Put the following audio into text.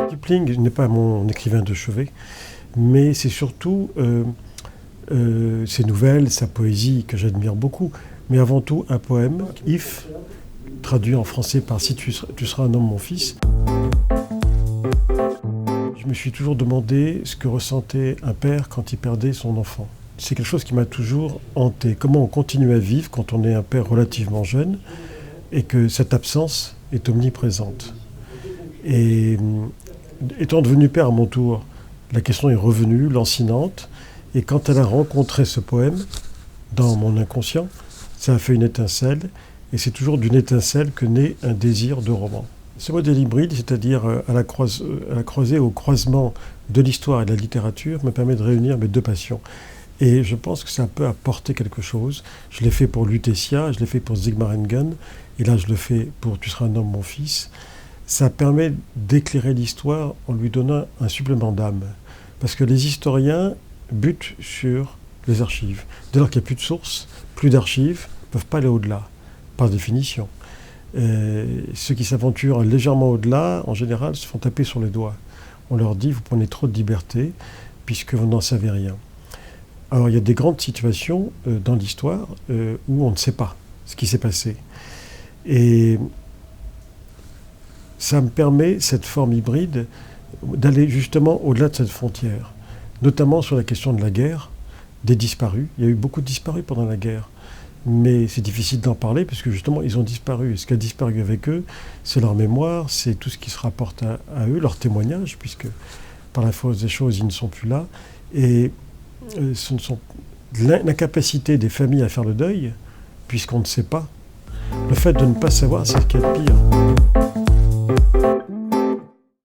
Kipling n'est pas mon écrivain de chevet, mais c'est surtout ses nouvelles, sa poésie que j'admire beaucoup, mais avant tout un poème, If, traduit en français par Si tu seras un homme, mon fils. Je me suis toujours demandé ce que ressentait un père quand il perdait son enfant. C'est quelque chose qui m'a toujours hanté. Comment on continue à vivre quand on est un père relativement jeune et que cette absence est omniprésente. Et étant devenu père à mon tour, la question est revenue, lancinante. Et quand elle a rencontré ce poème, dans mon inconscient, ça a fait une étincelle. Et c'est toujours d'une étincelle que naît un désir de roman. Ce modèle hybride, c'est-à-dire à la croisée, au croisement de l'histoire et de la littérature, me permet de réunir mes deux passions. Et je pense que ça peut apporter quelque chose. Je l'ai fait pour Lutetia, je l'ai fait pour Sigmar Engen, et là je le fais pour Tu seras un homme, mon fils. Ça permet d'éclairer l'histoire en lui donnant un supplément d'âme. Parce que les historiens butent sur les archives. Dès lors qu'il n'y a plus de sources, plus d'archives, ne peuvent pas aller au-delà, par définition. Ceux qui s'aventurent légèrement au-delà, en général, se font taper sur les doigts. On leur dit, vous prenez trop de liberté, puisque vous n'en savez rien. Alors il y a des grandes situations dans l'histoire où on ne sait pas ce qui s'est passé. Et ça me permet, cette forme hybride, d'aller justement au-delà de cette frontière, notamment sur la question de la guerre, des disparus. Il y a eu beaucoup de disparus pendant la guerre, mais c'est difficile d'en parler parce que justement ils ont disparu. Et ce qui a disparu avec eux, c'est leur mémoire, c'est tout ce qui se rapporte à eux, leurs témoignages, puisque par la force des choses, ils ne sont plus là. Et ce ne sont l'incapacité des familles à faire le deuil, puisqu'on ne sait pas. Le fait de ne pas savoir, c'est ce qu'il y a de pire.